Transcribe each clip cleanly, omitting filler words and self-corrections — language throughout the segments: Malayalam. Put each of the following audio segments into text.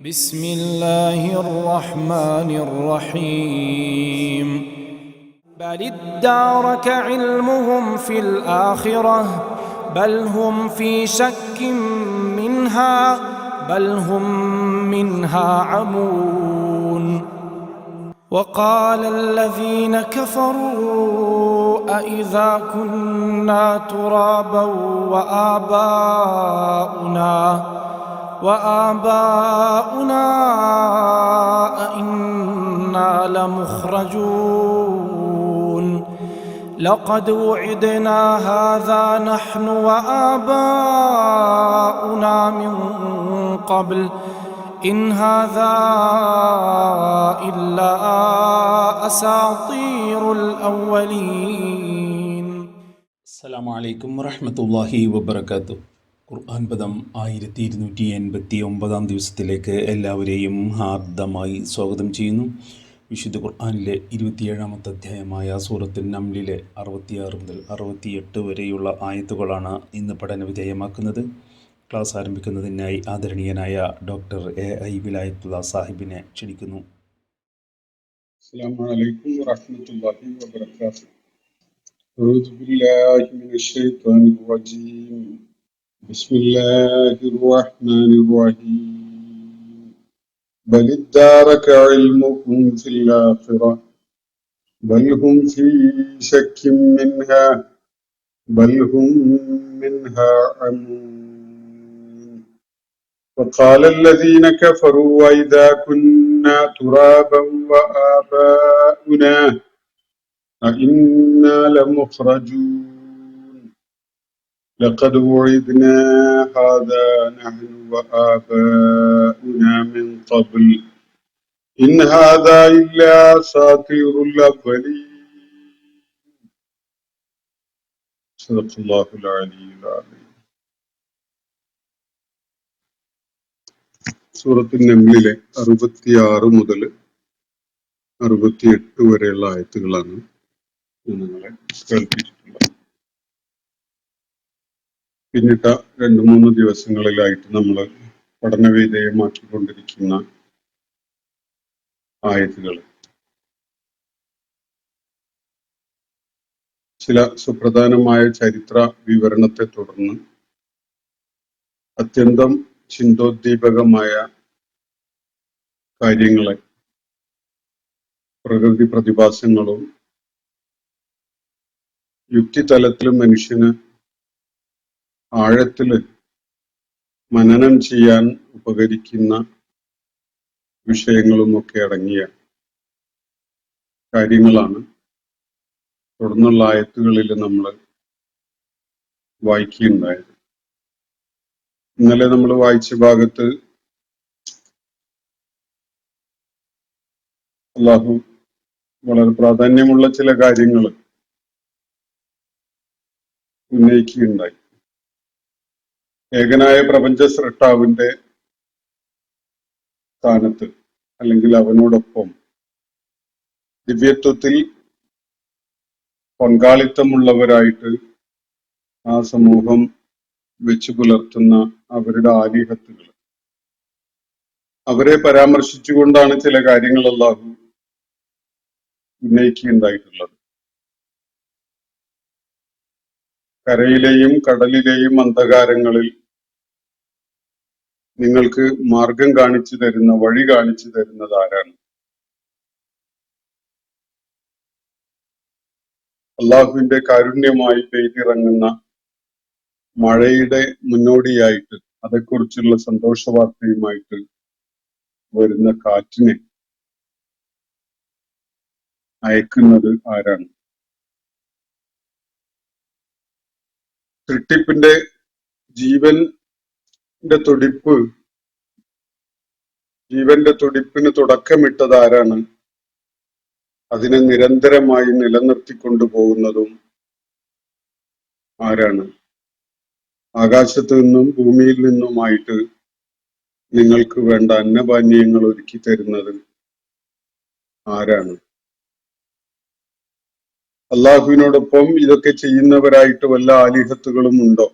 بسم الله الرحمن الرحيم بل ادارك علمهم في الآخرة بل هم في شك منها بل هم منها عمون وقال الذين كفروا أإذا كنا ترابا وآباؤنا أئنا لمخرجون لقد وعدنا هذا نحن وآباؤنا من قبل إن هذا إلا أساطير الأولين. السلام عليكم ورحمة الله وبركاته. ഖുർആൻ പദം 1289 ദിവസത്തിലേക്ക് എല്ലാവരെയും ഹാർദമായി സ്വാഗതം ചെയ്യുന്നു. വിശുദ്ധ ഖുർആനിലെ 27-ാമത്തെ അധ്യായമായ സൂറത്തുൽ നംലിലെ 66 മുതൽ 68 വരെയുള്ള ആയത്തുകളാണ് ഇന്ന് പഠന വിധേയമാക്കുന്നത്. ക്ലാസ് ആരംഭിക്കുന്നതിനായി ആദരണീയനായ ഡോക്ടർ A.I. വിലായത്തുള്ള സാഹിബിനെ ക്ഷണിക്കുന്നു. السلام عليكم ورحمة الله وبركاته. أعوذ بالله من الشيطان الرجيم. بسم الله الرحمن الرحيم. بل ادارك علمكم في الآخرة بل هم في شك منها بل هم منها عمون وقال الذين كفروا وإذا كنا ترابا وآباؤنا أئنا لمخرجون لقد وعدنا هذا نحن وآباؤنا من قبل إن هذا إلا أساطير الأولين. صدق الله العلي العظيم. സൂറത്തുൽ നംലിലെ 66 മുതൽ 68 വരെയുള്ള ആയത്തുകളാണ് നിങ്ങളെ കേൾപ്പിച്ചിട്ടുള്ളത്. പിന്നിട്ട 2-3 ദിവസങ്ങളിലായിട്ട് നമ്മൾ പഠനവിധേയമാക്കിക്കൊണ്ടിരിക്കുന്ന ആയത്തുകൾ ചില സുപ്രധാനമായ ചരിത്ര വിവരണത്തെ തുടർന്ന് അത്യന്തം ചിന്തോദ്ദീപകമായ കാര്യങ്ങളെ പ്രകൃതി പ്രതിഭാസങ്ങളും യുക്തിതലത്തിലും മനുഷ്യന് ആഴത്തില് മനനം ചെയ്യാൻ ഉപകരിക്കുന്ന വിഷയങ്ങളുമൊക്കെ അടങ്ങിയ കാര്യങ്ങളാണ് തുടർന്നുള്ള ആയത്തുകളിൽ നമ്മൾ വായിക്കുകയുണ്ടായത്. ഇന്നലെ നമ്മൾ വായിച്ച ഭാഗത്ത് അല്ലാഹു വളരെ പ്രാധാന്യമുള്ള ചില കാര്യങ്ങൾ ഉന്നയിക്കുകയുണ്ടായി. ഏകനായ പ്രപഞ്ച സൃഷ്ടാവിന്റെ സ്ഥാനത്ത് അല്ലെങ്കിൽ അവനോടൊപ്പം ദിവ്യത്വത്തിൽ പങ്കാളിത്തമുള്ളവരായിട്ട് ആ സമൂഹം വെച്ചു പുലർത്തുന്ന അവരുടെ ആലിഹത്തുകൾ, അവരെ പരാമർശിച്ചുകൊണ്ടാണ് ചില കാര്യങ്ങൾ അല്ലാഹു ഉന്നയിക്കുകയുണ്ടായിട്ടുള്ളത്. കരയിലെയും കടലിലെയും അന്ധകാരങ്ങളിൽ നിങ്ങൾക്ക് മാർഗം കാണിച്ചു തരുന്ന, വഴി കാണിച്ചു തരുന്നത് ആരാണ്? അള്ളാഹുവിന്റെ കാരുണ്യമായി പെയ്തിറങ്ങുന്ന മഴയുടെ മുന്നോടിയായിട്ട് അതേക്കുറിച്ചുള്ള സന്തോഷ വാർത്തയുമായിട്ട് വരുന്ന കാറ്റിനെ അയക്കുന്നത് ആരാണ്? സൃഷ്ടിപ്പിന്റെ ജീവന്റെ തുടിപ്പിന് തുടക്കമിട്ടത് ആരാണ്? അതിനെ നിരന്തരമായി നിലനിർത്തിക്കൊണ്ടുപോകുന്നതും ആരാണ്? ആകാശത്ത് നിന്നും ഭൂമിയിൽ നിന്നുമായിട്ട് നിങ്ങൾക്ക് വേണ്ട അന്നപാനീയങ്ങൾ ഒരുക്കി തരുന്നത് ആരാണ്? അള്ളാഹുവിനോടൊപ്പം ഇതൊക്കെ ചെയ്യുന്നവരായിട്ട് വല്ല ആലിഹത്തുകളും ഉണ്ടോ?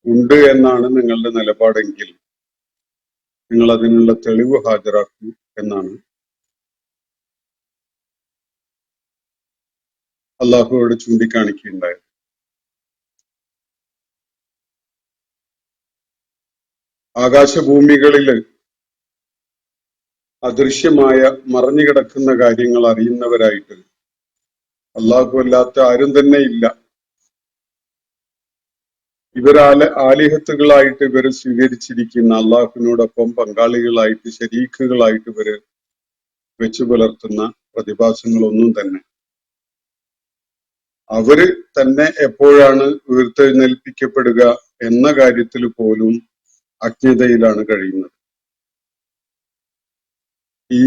ഉണ്ട് എന്നാണ് നിങ്ങളുടെ നിലപാടെങ്കിൽ നിങ്ങൾ അതിനുള്ള തെളിവ് ഹാജരാക്കൂ എന്നാണ് അള്ളാഹുവോട് ചൂണ്ടിക്കാണിക്കുകയുണ്ടായത്. ആകാശഭൂമികളില് അദൃശ്യമായ മറഞ്ഞുകിടക്കുന്ന കാര്യങ്ങൾ അറിയുന്നവരായിട്ട് അള്ളാഹു അല്ലാത്ത ആരും തന്നെ ഇല്ല. ആലിഹത്തുകളായിട്ട് ഇവര് സ്വീകരിച്ചിരിക്കുന്ന അള്ളാഹുവിനോടൊപ്പം പങ്കാളികളായിട്ട് ശരീക്കുകളായിട്ട് ഇവര് വെച്ചു പുലർത്തുന്ന പ്രതിഭാസങ്ങളൊന്നും തന്നെ അവര് തന്നെ എപ്പോഴാണ് ഉയർത്തെഴുന്നേൽപ്പിക്കപ്പെടുക എന്ന കാര്യത്തിൽ പോലും അജ്ഞതയിലാണ് കഴിയുന്നത്. ഈ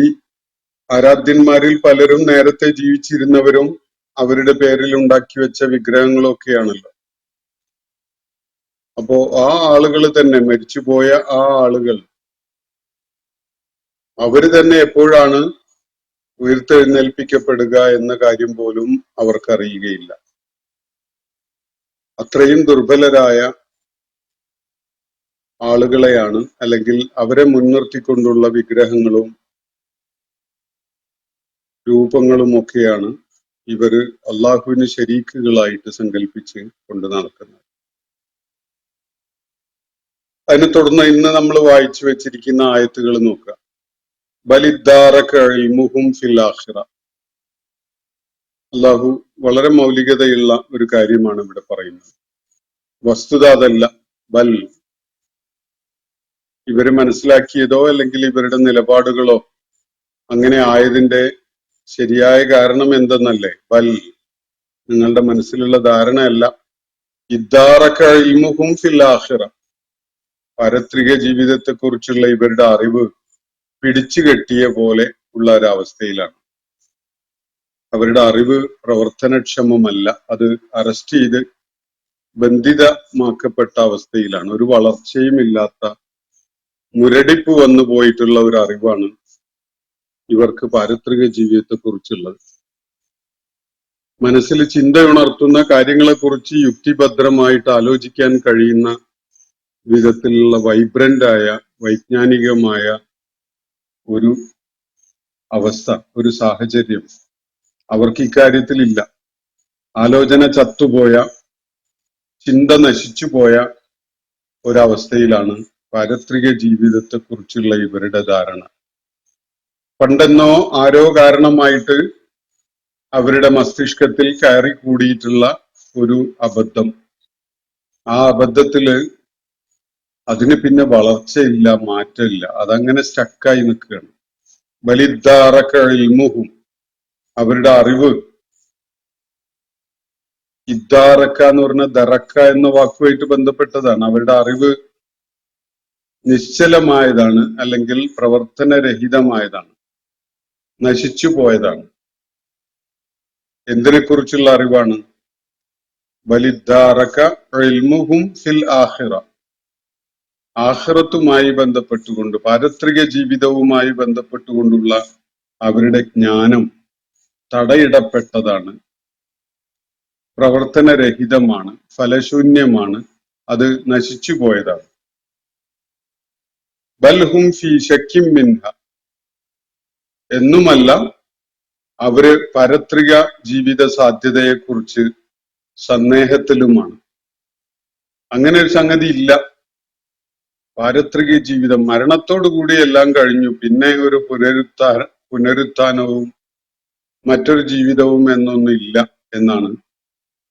ആരാധ്യന്മാരിൽ പലരും നേരത്തെ ജീവിച്ചിരുന്നവരും അവരുടെ പേരിൽ ഉണ്ടാക്കി വെച്ച വിഗ്രഹങ്ങളൊക്കെയാണല്ലോ. അപ്പോ ആ ആളുകൾ തന്നെ, മരിച്ചുപോയ ആ ആളുകൾ അവര് തന്നെ എപ്പോഴാണ് ഉയർത്തെഴുന്നേൽപ്പിക്കപ്പെടുക എന്ന കാര്യം പോലും അവർക്കറിയുകയില്ല. അത്രയും ദുർബലരായ ആളുകളെയാണ്, അല്ലെങ്കിൽ അവരെ മുൻനിർത്തിക്കൊണ്ടുള്ള വിഗ്രഹങ്ങളും രൂപങ്ങളും ഒക്കെയാണ് ഇവര് അള്ളാഹുവിന് ശരീക്കുകളായിട്ട് സങ്കല്പിച്ച് കൊണ്ട് നടക്കുന്നത്. അതിനെ തുടർന്ന് ഇന്ന് നമ്മൾ വായിച്ചു വെച്ചിരിക്കുന്ന ആയത്തുകൾ നോക്കുക. ബലിദ്ദാറക ഇൽമുഹും ഫിൽ ആഖിറ. അള്ളാഹു വളരെ മൗലികതയുള്ള ഒരു കാര്യമാണ് ഇവിടെ പറയുന്നത്. വസ്തുത അതല്ല, ബൽ ഇവര് മനസ്സിലാക്കിയതോ അല്ലെങ്കിൽ ഇവരുടെ നിലപാടുകളോ അങ്ങനെ ആയതിന്റെ ശരിയായ കാരണം എന്തെന്നല്ലേ? ബൽ നിങ്ങളുടെ മനസ്സിലുള്ള ധാരണയല്ല. ഇദ്ദാറക ഇൽമുഹും ഫിൽ ആഖിറ. പാരത്രിക ജീവിതത്തെ കുറിച്ചുള്ള ഇവരുടെ അറിവ് പിടിച്ചു കെട്ടിയ പോലെ ഉള്ള ഒരവസ്ഥയിലാണ്. അവരുടെ അറിവ് പ്രവർത്തനക്ഷമമല്ല, അത് അറസ്റ്റ് ചെയ്ത് ബന്ധിതമാക്കപ്പെട്ട അവസ്ഥയിലാണ്. ഒരു വളർച്ചയും ഇല്ലാത്ത മുരടിപ്പ് വന്നു പോയിട്ടുള്ള ഒരു അറിവാണ് ഇവർക്ക് പാരത്രിക ജീവിതത്തെ കുറിച്ചുള്ളത്. മനസ്സിൽ ചിന്തയുണർത്തുന്ന കാര്യങ്ങളെക്കുറിച്ച് യുക്തിഭദ്രമായിട്ട് ആലോചിക്കാൻ കഴിയുന്ന വിധത്തിലുള്ള വൈബ്രന്റായ വൈജ്ഞാനികമായ ഒരു അവസ്ഥ, ഒരു സാഹചര്യം അവർക്ക് ഇക്കാര്യത്തിലില്ല. ആലോചന ചത്തുപോയ, ചിന്ത നശിച്ചുപോയ ഒരവസ്ഥയിലാണ് പാരത്രിക ജീവിതത്തെ കുറിച്ചുള്ള ഇവരുടെ ധാരണ. പണ്ടെന്നോ ആരോ കാരണമായിട്ട് അവരുടെ മസ്തിഷ്കത്തിൽ കയറി കൂടിയിട്ടുള്ള ഒരു അബദ്ധം. ആ അബദ്ധത്തില് അതിന് പിന്നെ വളർച്ചയില്ല, മാറ്റമില്ല, അതങ്ങനെ സ്റ്റക്കായി നിൽക്കുകയാണ്. ബലിദ്ദാറക ഇൽമുഹും, അവരുടെ അറിവ്. ഇദ്ദാറക്ക എന്ന് പറഞ്ഞ ദറക്ക എന്ന വാക്കുമായിട്ട് ബന്ധപ്പെട്ടതാണ്. അവരുടെ അറിവ് നിശ്ചലമായതാണ്, അല്ലെങ്കിൽ പ്രവർത്തനരഹിതമായതാണ്, നശിച്ചു പോയതാണ്. എന്തിനെ കുറിച്ചുള്ള അറിവാണ്? ബലിദ്ദാറക ഇൽമുഹും ഫിൽ ആഖിറ. ആഖിറത്തുമായി ബന്ധപ്പെട്ടുകൊണ്ട്, പാരത്രിക ജീവിതവുമായി ബന്ധപ്പെട്ടുകൊണ്ടുള്ള അവരുടെ ജ്ഞാനം തടയിടപ്പെട്ടതാണ്, പ്രവർത്തനരഹിതമാണ്, ഫലശൂന്യമാണ്, അത് നശിച്ചു പോയതാണ്. ബൽഹും ഫീ ശക്കിം മിൻഹ. എന്നുമല്ല, അവര് പാരത്രിക ജീവിത സാധ്യതയെക്കുറിച്ച് സന്ദേഹത്തിലുമാണ്. അങ്ങനെ ഒരു സംഗതി ഇല്ല. പാരത്രിക ജീവിതം മരണത്തോടുകൂടി എല്ലാം കഴിഞ്ഞു, പിന്നെ ഒരു പുനരുത്ഥാനവും മറ്റൊരു ജീവിതവും എന്നൊന്നും ഇല്ല എന്നാണ്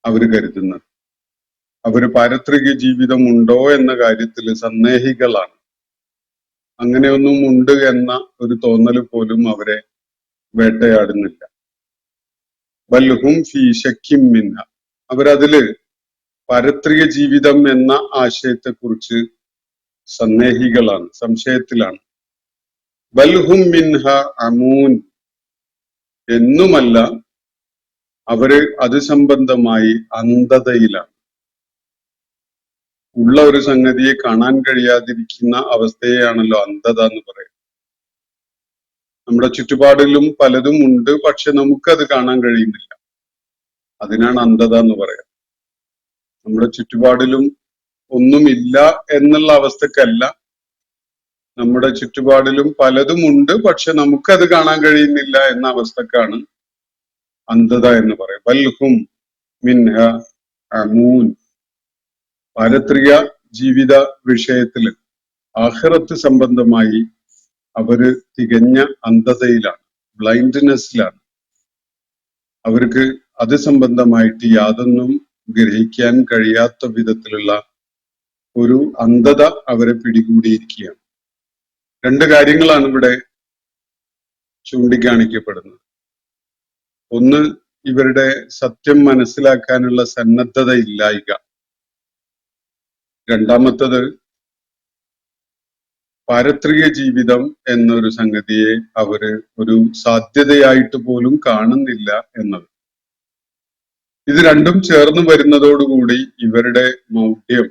അവര് കരുതുന്നത്. അവര് പാരത്രിക ജീവിതം ഉണ്ടോ എന്ന കാര്യത്തിൽ സന്ദേഹികളാണ്. അങ്ങനെയൊന്നും ഉണ്ട് എന്ന ഒരു തോന്നൽ പോലും അവരെ വേട്ടയാടുന്നില്ല. ബൽഹും ഫീ ശക്കിം മിൻഹ. അവരതില് പാരത്രിക ജീവിതം എന്ന ആശയത്തെക്കുറിച്ച് സന്ദേഹികളാണ്, സംശയത്തിലാണ്. ബൽഹും മിൻഹ അമൂൻ. എന്നുമല്ല, അവര് അത് സംബന്ധമായി അന്ധതയിലാണ്. ഉള്ള ഒരു സംഗതിയെ കാണാൻ കഴിയാതിരിക്കുന്ന അവസ്ഥയെയാണല്ലോ അന്ധത എന്ന് പറയുന്നത്. നമ്മുടെ ചുറ്റുപാടിലും പലതും ഉണ്ട്, പക്ഷെ നമുക്കത് കാണാൻ കഴിയുന്നില്ല. അതിനാണ് അന്ധത എന്ന് പറയുന്നത്. നമ്മുടെ ചുറ്റുപാടിലും ഒന്നുമില്ല എന്നുള്ള അവസ്ഥക്കല്ല, നമ്മുടെ ചുറ്റുപാടിലും പലതും ഉണ്ട്, പക്ഷെ നമുക്കത് കാണാൻ കഴിയുന്നില്ല എന്ന അവസ്ഥക്കാണ് അന്ധത എന്ന് പറയും. ബൽഹും മിൻഹ അമൂൻ. പാരത്രിക ജീവിത വിഷയത്തില് ആഖിറത്ത് സംബന്ധമായി അവര് തികഞ്ഞ അന്ധതയിലാണ്, ബ്ലൈൻഡ്നെസ്സിലാണ്. അവർക്ക് അത് സംബന്ധമായിട്ട് യാതൊന്നും ഗ്രഹിക്കാൻ കഴിയാത്ത വിധത്തിലുള്ള ഒരു അന്ധത അവരെ പിടികൂടിയിരിക്കുകയാണ്. രണ്ട് കാര്യങ്ങളാണ് ഇവിടെ ചൂണ്ടിക്കാണിക്കപ്പെടുന്നത്. ഒന്ന്, ഇവരുടെ സത്യം മനസ്സിലാക്കാനുള്ള സന്നദ്ധത ഇല്ലായ്ക. രണ്ടാമത്തത്, പാരത്രിക ജീവിതം എന്നൊരു സംഗതിയെ അവര് ഒരു സാധ്യതയായിട്ട് പോലും കാണുന്നില്ല എന്നത്. ഇത് രണ്ടും ചേർന്ന് വരുന്നതോടുകൂടി ഇവരുടെ മൗഢ്യം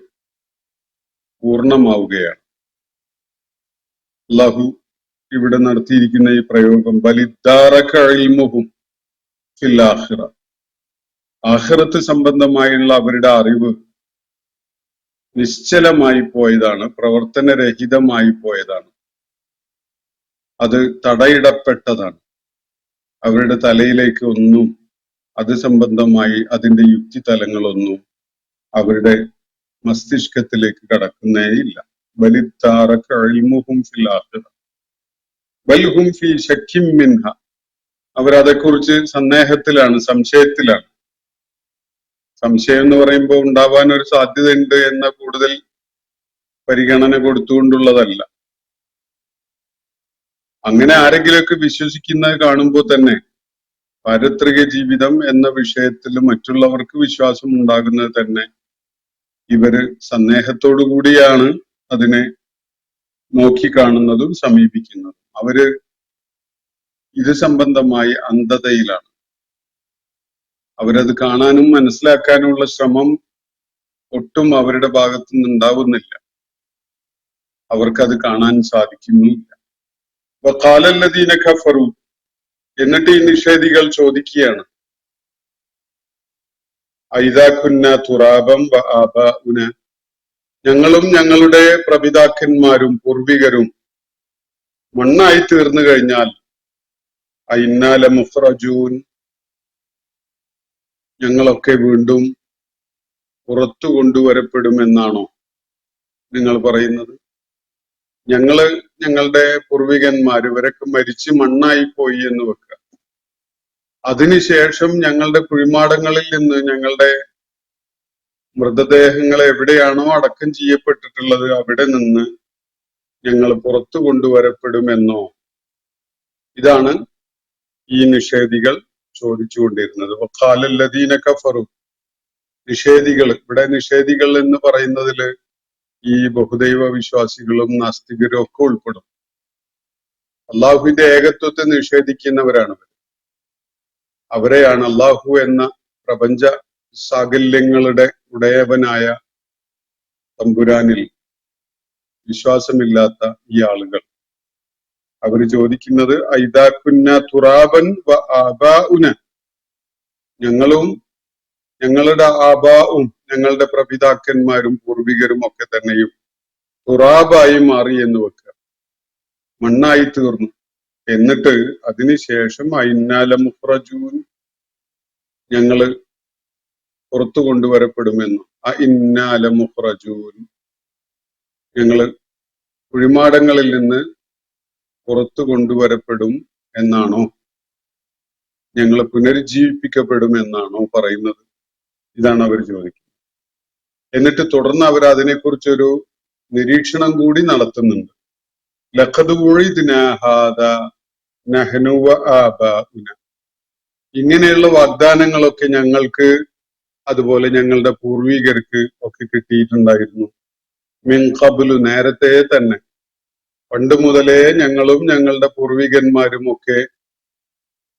പൂർണ്ണമാവുകയാണ്. അല്ലാഹു ഇവിടെ നടത്തിയിരിക്കുന്ന ഈ പ്രയോഗം ബലിദ്ദാറക ഇൽമുഹും ഫിൽ ആഖിറ, ആഖിറത്ത് സംബന്ധമായുള്ള അവരുടെ അറിവ് നിശ്ചലമായി പോയതാണ്, പ്രവർത്തനരഹിതമായി പോയതാണ്, അത് തടയിടപ്പെട്ടതാണ്. അവരുടെ തലയിലേക്ക് ഒന്നും അത് സംബന്ധമായി അതിന്റെ യുക്തിതലങ്ങളൊന്നും അവരുടെ മസ്തിഷ്കത്തിലേക്ക് കടക്കുന്നേ ഇല്ല. ബലിദ്ദാറക ഇൽമുഹും ഫിൽ ആഖിറ ബൽ ഹും ഫീ ശക്കിൻ മിൻഹ. അവരതേക്കുറിച്ച് സന്ദേഹത്തിലാണ്, സംശയത്തിലാണ്. സംശയം എന്ന് പറയുമ്പോൾ ഉണ്ടാവാൻ ഒരു സാധ്യതയുണ്ട് എന്ന കൂടുതൽ പരിഗണന കൊടുത്തുകൊണ്ടുള്ളതല്ല. അങ്ങനെ ആരെങ്കിലുമൊക്കെ വിശ്വസിക്കുന്നത് കാണുമ്പോൾ തന്നെ പാരത്രിക ജീവിതം എന്ന വിഷയത്തിൽ മറ്റുള്ളവർക്ക് വിശ്വാസം ഉണ്ടാകുന്നത് തന്നെ ഇവര് സന്ദേഹത്തോടു കൂടിയാണ് അതിനെ നോക്കിക്കാണുന്നതും സമീപിക്കുന്നതും. അവര് ഇത് സംബന്ധമായി അന്ധതയിലാണ്. അവരത് കാണാനും മനസ്സിലാക്കാനുമുള്ള ശ്രമം ഒട്ടും അവരുടെ ഭാഗത്തു നിന്ന് ഉണ്ടാവുന്നില്ല. അവർക്കത് കാണാൻ സാധിക്കുന്നുമില്ല. വഖാലല്ലദീന കഫറു, എന്നിട്ട് ഈ നിഷേധികൾ ചോദിക്കുകയാണ്, ഐദാ കുന്ന തുറാബം വ ആബാഉന, ഞങ്ങളും ഞങ്ങളുടെ പ്രപിതാക്കന്മാരും പൂർവികരും മണ്ണായി തീർന്നു കഴിഞ്ഞാൽ അഇന്നാ ലമുഖ്റജൂൻ, ഞങ്ങളൊക്കെ വീണ്ടും പുറത്തു കൊണ്ടുവരപ്പെടുമെന്നാണോ നിങ്ങൾ പറയുന്നത്? ഞങ്ങളുടെ പൂർവികന്മാർ ഇവരൊക്കെ മരിച്ച് മണ്ണായി പോയി എന്ന് വെക്കുക. അതിനുശേഷം ഞങ്ങളുടെ കുഴിമാടങ്ങളിൽ നിന്ന് ഞങ്ങളുടെ മൃതദേഹങ്ങൾ എവിടെയാണോ അടക്കം ചെയ്യപ്പെട്ടിട്ടുള്ളത് അവിടെ നിന്ന് ഞങ്ങൾ പുറത്തു കൊണ്ടുവരപ്പെടുമെന്നോ? ഇതാണ് ഈ നിഷേധികൾ ചോദിച്ചുകൊണ്ടിരുന്നത്. വഖാലല്ലദീന കഫറു, നിഷേധികൾ, ഇവിടെ നിഷേധികൾ എന്ന് പറയുന്നതില് ഈ ബഹുദൈവ വിശ്വാസികളും നാസ്തികരും ഒക്കെ ഉൾപ്പെടും. അള്ളാഹുവിന്റെ ഏകത്വത്തെ നിഷേധിക്കുന്നവരാണ് അവരെയാണ് അള്ളാഹു എന്ന പ്രപഞ്ച സാകല്യങ്ങളുടെ ഉടയവനായ തമ്പുരാനിൽ വിശ്വാസമില്ലാത്ത ഈ ആളുകൾ. അവര് ചോദിക്കുന്നത് ഐദാ കുന്ന തുറാബൻ വ ആബാഉന, ഞങ്ങളും ഞങ്ങളുടെ ആബാവും ഞങ്ങളുടെ പ്രപിതാക്കന്മാരും പൂർവികരും ഒക്കെ തന്നെയും തുറാബായി മാറി എന്ന് വെക്കുക, മണ്ണായി തീർന്നു. എന്നിട്ട് അതിനുശേഷം അഇന്നാ ലമുഖ്റജൂൻ, ഞങ്ങള് പുറത്തു കൊണ്ടുവരപ്പെടുമെന്ന്. അഇന്നാ ലമുഖ്റജൂൻ, ഞങ്ങള് കുഴിമാടങ്ങളിൽ നിന്ന് പുറത്തു കൊണ്ടുവരപ്പെടും എന്നാണോ, ഞങ്ങൾ പുനരുജ്ജീവിപ്പിക്കപ്പെടും എന്നാണോ പറയുന്നത്? ഇതാണ് അവർ ചോദിക്കുന്നത്. എന്നിട്ട് തുടർന്ന് അവർ അതിനെക്കുറിച്ചൊരു നിരീക്ഷണം കൂടി നടത്തുന്നുണ്ട്. ലഖദ് ഉഇദ്നാ ഹാദാ നഹ്നു വ ആബാഉന, ഇങ്ങനെയുള്ള വാഗ്ദാനങ്ങളൊക്കെ ഞങ്ങൾക്ക് അതുപോലെ ഞങ്ങളുടെ പൂർവികർക്ക് ഒക്കെ കിട്ടിയിട്ടുണ്ടായിരുന്നു. മിൻ ഖബ്ലു, നേരത്തെ തന്നെ, പണ്ട് മുതലേ ഞങ്ങളും ഞങ്ങളുടെ പൂർവികന്മാരും ഒക്കെ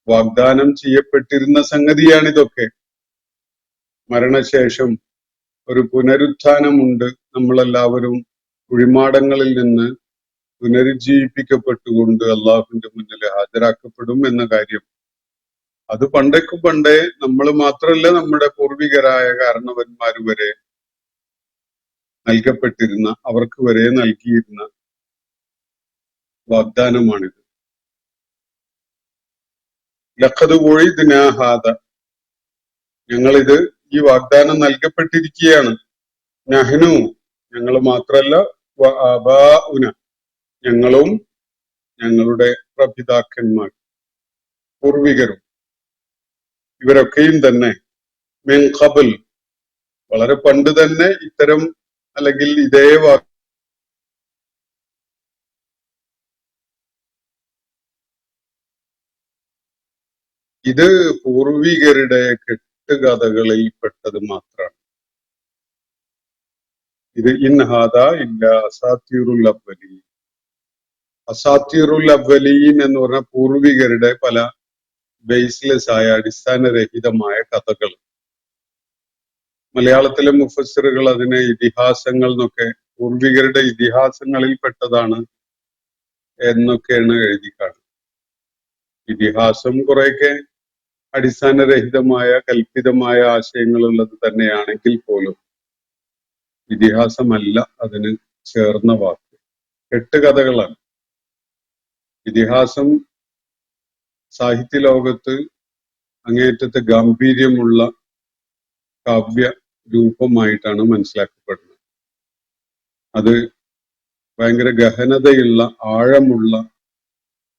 വാഗ്ദാനം ചെയ്യപ്പെട്ടിരുന്ന സംഗതിയാണിതൊക്കെ. മരണശേഷം ഒരു പുനരുത്ഥാനമുണ്ട്, നമ്മളെല്ലാവരും കുഴിമാടങ്ങളിൽ നിന്ന് പുനരുജ്ജീവിപ്പിക്കപ്പെട്ടുകൊണ്ട് അള്ളാഹുവിന്റെ മുന്നിൽ ഹാജരാക്കപ്പെടും എന്ന കാര്യം അത് പണ്ടേക്കും പണ്ടേ നമ്മൾ മാത്രമല്ല, നമ്മുടെ പൂർവികരായ കാരണവന്മാർ വരെ നൽകപ്പെട്ടിരുന്ന, അവർക്ക് വരെ നൽകിയിരുന്ന വാഗ്ദാനമാണിത്. ലഖദ് ഉഇദ്നാ ഹാദ, ഞങ്ങളിത് ഈ വാഗ്ദാനം നൽകപ്പെട്ടിരിക്കുകയാണ്. നഹ്നു, ഞങ്ങൾ മാത്രല്ല, വ ആബാഉന, ഞങ്ങളും ഞങ്ങളുടെ പ്രപിതാക്കന്മാർ, പൂർവികരും, ഇവരൊക്കെയും തന്നെ മിൻ ഖബൽ, വളരെ പണ്ട് തന്നെ ഇത്തരം അല്ലെങ്കിൽ ഇതേ ഇത് പൂർവികരുടെ കെട്ടുകഥകളിൽ പെട്ടത് മാത്രമാണ്. ഇത് ഇൻഹാദ ഇല്ല അസാത്തീറുൽ അവ്വലീൻ. അസാത്തീറുൽ അവ്വലീൻ എന്ന് പറഞ്ഞ പൂർവികരുടെ പല ബേസ്ലെസ് ആയ അടിസ്ഥാനരഹിതമായ കഥകൾ. മലയാളത്തിലെ മുഫസ്സിറുകൾ അതിനെ ഇതിഹാസങ്ങൾ എന്നൊക്കെ, പൂർവികരുടെ ഇതിഹാസങ്ങളിൽ പെട്ടതാണ് എന്നൊക്കെയാണ് എഴുതി കാണുന്നത്. ഇതിഹാസം കുറെയൊക്കെ അടിസ്ഥാനരഹിതമായ കൽപ്പിതമായ ആശയങ്ങളുള്ളത് തന്നെയാണെങ്കിൽ പോലും ഇതിഹാസമല്ല അതിന് ചേർന്ന വാക്ക്, കെട്ടുകഥകളാണ്. ഇതിഹാസം സാഹിത്യ ലോകത്ത് അങ്ങേയറ്റത്തെ ഗാംഭീര്യമുള്ള കാവ്യ രൂപമായിട്ടാണ് മനസ്സിലാക്കപ്പെടുന്നത്. അത് ഭയങ്കര ഗഹനതയുള്ള ആഴമുള്ള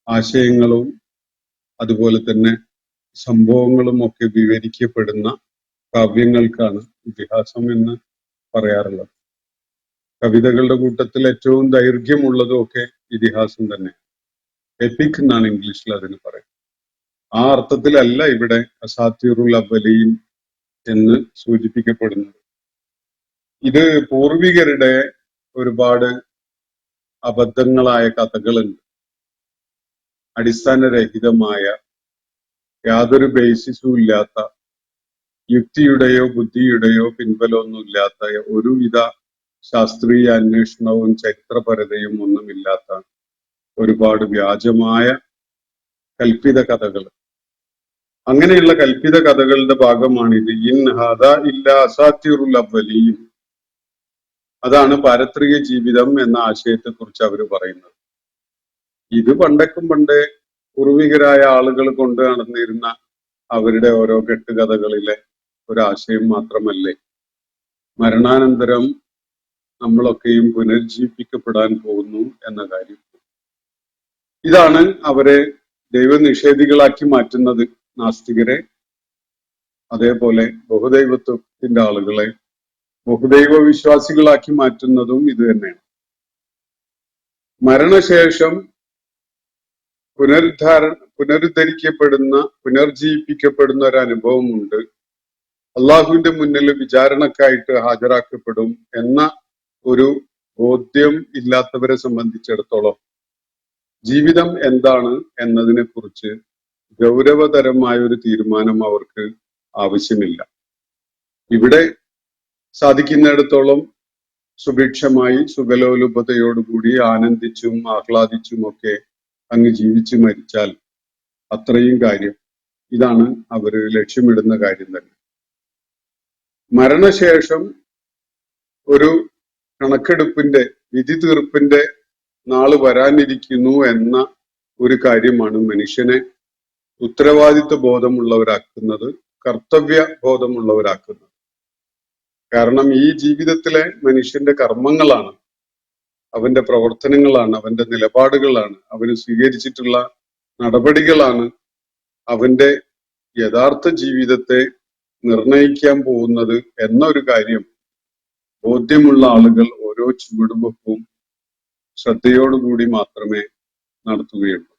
ആശയങ്ങളും അതുപോലെ തന്നെ സംഭവങ്ങളും ഒക്കെ വിവരിക്കപ്പെടുന്ന കാവ്യങ്ങൾക്കാണ് ഇതിഹാസം എന്ന് പറയാറുള്ളത്. കവിതകളുടെ കൂട്ടത്തിൽ ഏറ്റവും ദൈർഘ്യമുള്ളതും ഒക്കെ ഇതിഹാസം തന്നെ. എപ്പിക് എന്നാണ് ഇംഗ്ലീഷിൽ അതിന് പറയുന്നത്. ആ അർത്ഥത്തിലല്ല ഇവിടെ അസാത്തീറുൽ അവ്വലീൻ എന്ന് സൂചിപ്പിക്കപ്പെടുന്നത്. ഇത് പൂർവികരുടെ ഒരുപാട് അബദ്ധങ്ങളായ കഥകളുണ്ട്. അടിസ്ഥാനരഹിതമായ, യാതൊരു ബേസിസും ഇല്ലാത്ത, യുക്തിയുടെയോ ബുദ്ധിയുടെയോ പിൻബലമൊന്നും ഇല്ലാത്ത, ഒരുവിധ ശാസ്ത്രീയ അന്വേഷണവും ചരിത്രപരതയും ഒന്നുമില്ലാത്ത ഒരുപാട് വ്യാജമായ കൽപ്പിത കഥകൾ. അങ്ങനെയുള്ള കൽപ്പിത കഥകളുടെ ഭാഗമാണിത്. ഇൻ ഹാദ ഇല്ല അസാത്തീറുൽ അവ്വലീൻ. അതാണ് പാരത്രിക ജീവിതം എന്ന ആശയത്തെക്കുറിച്ച് അവർ പറയുന്നത്. ഇത് പണ്ടേക്കും പണ്ടേ പൂർവികരായ ആളുകൾ കൊണ്ട് നടന്നിരുന്ന അവരുടെ ഓരോ കെട്ടുകഥകളിലെ ഒരാശയം മാത്രമല്ലേ. മരണാനന്തരം നമ്മളൊക്കെയും പുനർജീവിപ്പിക്കപ്പെടാൻ പോകുന്നു എന്ന കാര്യം. ഇതാണ് അവരെ ദൈവനിഷേധികളാക്കി മാറ്റുന്നത്, നാസ്തികരെ. അതേപോലെ ബഹുദൈവത്വത്തിന്റെ ആളുകളെ ബഹുദൈവ വിശ്വാസികളാക്കി മാറ്റുന്നതും ഇത് തന്നെയാണ്. മരണശേഷം പുനർജീവിപ്പിക്കപ്പെടുന്ന ഒരു അനുഭവമുണ്ട്. അള്ളാഹുവിന്റെ മുന്നിൽ വിചാരണക്കായിട്ട് ഹാജരാക്കപ്പെടും എന്ന ഒരു ബോധ്യം ഇല്ലാത്തവരെ സംബന്ധിച്ചിടത്തോളം ജീവിതം എന്താണ് എന്നതിനെ കുറിച്ച് ഗൗരവതരമായ ഒരു തീരുമാനം അവർക്ക് ആവശ്യമില്ല. ഇവിടെ സാധിക്കുന്നിടത്തോളം സുഭിക്ഷമായി സുഖലോലുപതയോടുകൂടി ആനന്ദിച്ചും ആഹ്ലാദിച്ചും ഒക്കെ അങ്ങ് ജീവിച്ചു മരിച്ചാൽ അത്രയും കാര്യം. ഇതാണ് അവര് ലക്ഷ്യമിടുന്ന കാര്യം തന്നെ. മരണശേഷം ഒരു കണക്കെടുപ്പിന്റെ, വിധി തീർപ്പിന്റെ നാള് വരാനിരിക്കുന്നു എന്ന ഒരു കാര്യമാണ് മനുഷ്യനെ ഉത്തരവാദിത്വ ബോധമുള്ളവരാക്കുന്നത്, കർത്തവ്യ ബോധമുള്ളവരാക്കുന്നത്. കാരണം ഈ ജീവിതത്തിലെ മനുഷ്യന്റെ കർമ്മങ്ങളാണ്, അവന്റെ പ്രവർത്തനങ്ങളാണ്, അവന്റെ നിലപാടുകളാണ്, അവന് സ്വീകരിച്ചിട്ടുള്ള നടപടികളാണ് അവന്റെ യഥാർത്ഥ ജീവിതത്തെ നിർണയിക്കാൻ പോകുന്നത് എന്നൊരു കാര്യം ബോധ്യമുള്ള ആളുകൾ ഓരോ ചുവടുവെപ്പും ശ്രദ്ധയോടുകൂടി മാത്രമേ നടത്തുകയുള്ളൂ.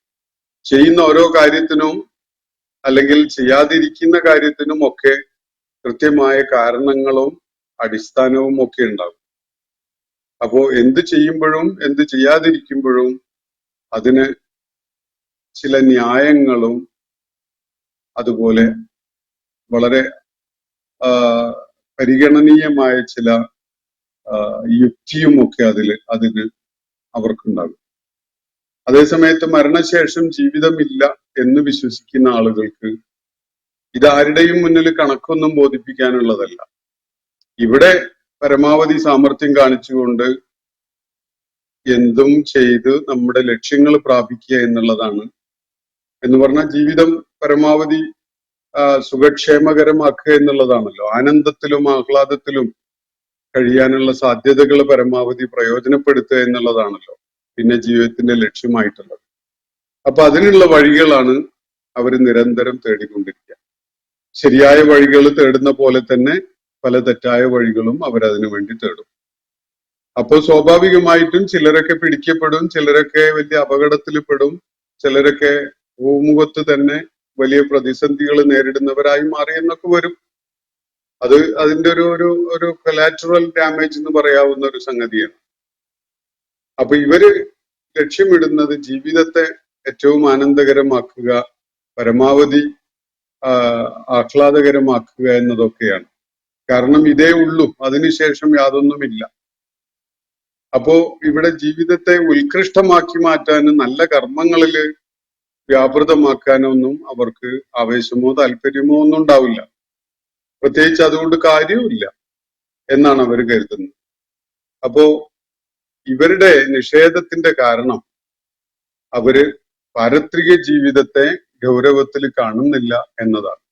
ചെയ്യുന്ന ഓരോ കാര്യത്തിനും അല്ലെങ്കിൽ ചെയ്യാതിരിക്കുന്ന കാര്യത്തിനും ഒക്കെ കൃത്യമായ കാരണങ്ങളും അടിസ്ഥാനവും ഒക്കെ ഉണ്ടാകും. അപ്പോ എന്ത് ചെയ്യുമ്പോഴും എന്ത് ചെയ്യാതിരിക്കുമ്പോഴും അതിന് ചില ന്യായങ്ങളും അതുപോലെ വളരെ പരിഗണനീയമായ ചില യുക്തിയും ഒക്കെ അതിന് അവർക്കുണ്ടാകും. അതേസമയത്ത് മരണശേഷം ജീവിതമില്ല എന്ന് വിശ്വസിക്കുന്ന ആളുകൾക്ക് ഇതാരുടെയും മുന്നിൽ കണക്കൊന്നും ബോധിപ്പിക്കാനുള്ളതല്ല. ഇവിടെ പരമാവധി സാമർത്ഥ്യം കാണിച്ചുകൊണ്ട് എന്തും ചെയ്ത് നമ്മുടെ ലക്ഷ്യങ്ങൾ പ്രാപിക്കുക എന്നുള്ളതാണ്. എന്ന് പറഞ്ഞാൽ ജീവിതം പരമാവധി സുഖക്ഷേമകരമാക്കുക എന്നുള്ളതാണല്ലോ. ആനന്ദത്തിലും ആഹ്ലാദത്തിലും കഴിയാനുള്ള സാധ്യതകൾ പരമാവധി പ്രയോജനപ്പെടുത്തുക എന്നുള്ളതാണല്ലോ പിന്നെ ജീവിതത്തിന്റെ ലക്ഷ്യമായിട്ടുള്ളത്. അപ്പൊ അതിനുള്ള വഴികളാണ് അവർ നിരന്തരം തേടിക്കൊണ്ടിരിക്കുക. ശരിയായ വഴികൾ തേടുന്ന പോലെ തന്നെ പല തെറ്റായ വഴികളും അവരതിനു വേണ്ടി തേടും. അപ്പോൾ സ്വാഭാവികമായിട്ടും ചിലരൊക്കെ പിടിക്കപ്പെടും, ചിലരൊക്കെ വലിയ അപകടത്തിൽ പെടും, ചിലരൊക്കെ ഭൂമുഖത്ത് തന്നെ വലിയ പ്രതിസന്ധികൾ നേരിടുന്നവരായി മാറി എന്നൊക്കെ വരും. അത് അതിന്റെ ഒരു കൊലാറ്ററൽ ഡാമേജ് എന്ന് പറയാവുന്ന ഒരു സംഗതിയാണ്. അപ്പൊ ഇവര് ലക്ഷ്യമിടുന്നത് ജീവിതത്തെ ഏറ്റവും ആനന്ദകരമാക്കുക, പരമാവധി ആഹ്ലാദകരമാക്കുക എന്നതൊക്കെയാണ്. കാരണം ഇതേ ഉള്ളൂ, അതിനുശേഷം യാതൊന്നുമില്ല. അപ്പോ ഇവിടെ ജീവിതത്തെ ഉത്കൃഷ്ടമാക്കി മാറ്റാനും നല്ല കർമ്മങ്ങളില് വ്യാപൃതമാക്കാനൊന്നും അവർക്ക് ആവേശമോ താല്പര്യമോ ഒന്നും ഉണ്ടാവില്ല. പ്രത്യേകിച്ച് അതുകൊണ്ട് കാര്യവുമില്ല എന്നാണ് അവർ കരുതുന്നത്. അപ്പോ ഇവരുടെ നിഷേധത്തിന്റെ കാരണം അവര് പാരത്രിക ജീവിതത്തെ ഗൗരവത്തിൽ കാണുന്നില്ല എന്നതാണ്.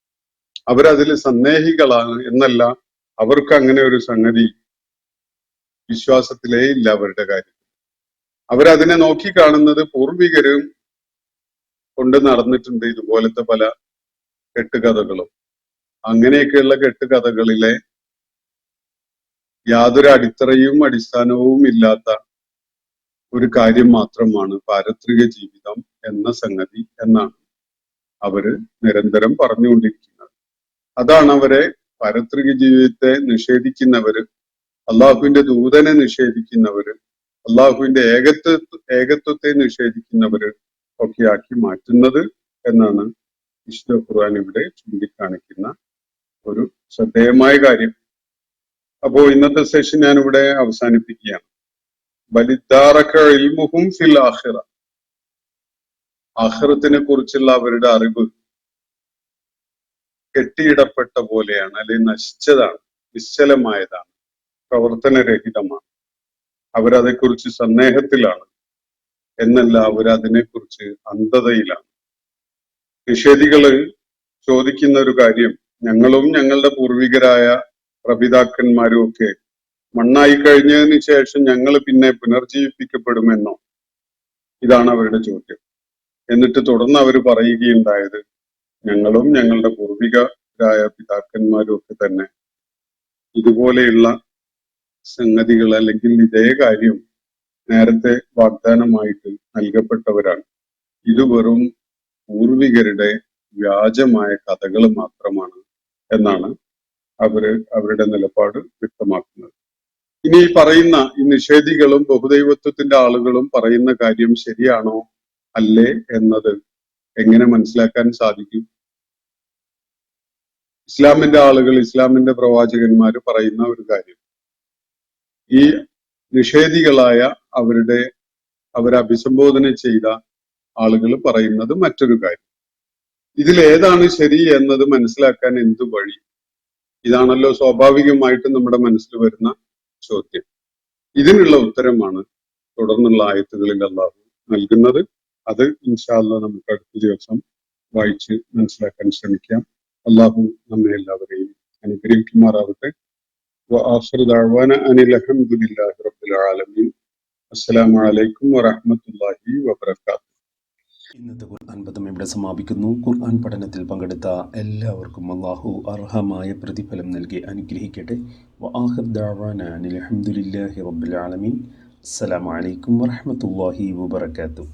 അവരതിൽ സന്ദേഹികളാണ് എന്നല്ല, അവർക്ക് അങ്ങനെ ഒരു സംഗതി വിശ്വാസത്തിലേ ഇല്ല അവരുടെ കാര്യം. അവരതിനെ നോക്കിക്കാണുന്നത് പൂർവികരും കൊണ്ട് നടന്നിട്ടുണ്ട് ഇതുപോലത്തെ പല കെട്ടുകഥകളും. അങ്ങനെയൊക്കെയുള്ള കെട്ടുകഥകളിലെ യാതൊരു അടിത്തറയും അടിസ്ഥാനവും ഇല്ലാത്ത ഒരു കാര്യം മാത്രമാണ് പാരത്രിക ജീവിതം എന്ന സംഗതി എന്നാണ് അവര് നിരന്തരം പറഞ്ഞുകൊണ്ടിരിക്കുന്നത്. അതാണ് അവരെ പാരത്രിക ജീവിതത്തെ നിഷേധിക്കുന്നവര്, അള്ളാഹുവിന്റെ ദൂതനെ നിഷേധിക്കുന്നവര്, അള്ളാഹുവിന്റെ ഏകത്വത്തെ നിഷേധിക്കുന്നവര് ഒക്കെ ആക്കി മാറ്റുന്നത് എന്നാണ് വിശുദ്ധ ഖുർആൻ ഇവിടെ ചൂണ്ടിക്കാണിക്കുന്ന ഒരു ശ്രദ്ധേയമായ കാര്യം. അപ്പോ ഇന്നത്തെ സെഷൻ ഞാൻ ഇവിടെ അവസാനിപ്പിക്കുകയാണ്. ബലിദ്ദാറക ഇൽമുഹും ഫിൽ ആഖിറ, ആഖിറത്തിനെ കുറിച്ചുള്ള അവരുടെ അറിവ് കെട്ടിയിടപ്പെട്ട പോലെയാണ്, അല്ലെങ്കിൽ നശിച്ചതാണ്, നിശ്ചലമായതാണ്, പ്രവർത്തനരഹിതമാണ്. അവരതേക്കുറിച്ച് സന്ദേഹത്തിലാണ് എന്നല്ല, അവരതിനെക്കുറിച്ച് അന്ധതയിലാണ്. നിഷേധികള് ചോദിക്കുന്ന ഒരു കാര്യം, ഞങ്ങളും ഞങ്ങളുടെ പൂർവികരായ പ്രപിതാക്കന്മാരും ഒക്കെ മണ്ണായി കഴിഞ്ഞതിന് ശേഷം ഞങ്ങൾ പിന്നെ പുനർജീവിപ്പിക്കപ്പെടുമെന്നോ? ഇതാണ് അവരുടെ ചോദ്യം. എന്നിട്ട് തുടർന്ന് അവർ പറയുകയുണ്ടായത്, ഞങ്ങളും ഞങ്ങളുടെ പൂർവികരായ പിതാക്കന്മാരും ഒക്കെ തന്നെ ഇതുപോലെയുള്ള സംഗതികൾ അല്ലെങ്കിൽ ഇതേ കാര്യം നേരത്തെ വാഗ്ദാനമായിട്ട് നൽകപ്പെട്ടവരാണ്. ഇത് വെറും പൂർവികരുടെ വ്യാജമായ കഥകൾ മാത്രമാണ് എന്നാണ് അവരുടെ നിലപാട് വ്യക്തമാക്കുന്നത്. ഇനി ഈ പറയുന്ന ഈ നിഷേധികളും ബഹുദൈവത്വത്തിന്റെ ആളുകളും പറയുന്ന കാര്യം ശരിയാണോ അല്ലേ എന്നത് എങ്ങനെ മനസ്സിലാക്കാൻ സാധിക്കും? ഇസ്ലാമിന്റെ ആളുകൾ, ഇസ്ലാമിന്റെ പ്രവാചകന്മാര് പറയുന്ന ഒരു കാര്യം, ഈ നിഷേധികളായ അവരെ അഭിസംബോധന ചെയ്ത ആളുകൾ പറയുന്നത് മറ്റൊരു കാര്യം. ഇതിലേതാണ് ശരി എന്നത് മനസ്സിലാക്കാൻ എന്തു വഴി? ഇതാണല്ലോ സ്വാഭാവികമായിട്ടും നമ്മുടെ മനസ്സിൽ വരുന്ന ചോദ്യം. ഇതിനുള്ള ഉത്തരമാണ് തുടർന്നുള്ള ആയത്തുകളിൽ അല്ലാഹു നൽകുന്നത്. അത് ഇൻഷാ അല്ലാഹ് നമുക്ക് അടുത്ത ദിവസം വായിച്ച് മനസ്സിലാക്കാൻ ശ്രമിക്കാം. അല്ലാഹു നമ്മെ എല്ലാവരെയും അനുഗ്രഹിക്കുമാറാവട്ടെ. വആഖിറു ദഅ്വാന അനിൽ ഹംദുലില്ലാഹി റബ്ബിൽ ആലമീൻ. അസ്സലാമു അലൈക്കും വറഹ്മത്തുള്ളാഹി വബറകാതുഹു. ഇന്നത്തെ ഖുർആൻ പദം ഇവിടെ സമാപിക്കുന്നു. ഖുർആൻ പഠനത്തിൽ പങ്കെടുത്ത എല്ലാവർക്കും അല്ലാഹു അർഹമായ പ്രതിഫലം നൽകി അനുഗ്രഹിക്കട്ടെ. വആഖിറു ദഅ്വാന അനിൽ ഹംദുലില്ലാഹി റബ്ബിൽ ആലമീൻ. അസ്സലാമു അലൈക്കും വറഹ്മത്തുള്ളാഹി വബറകാതുഹു.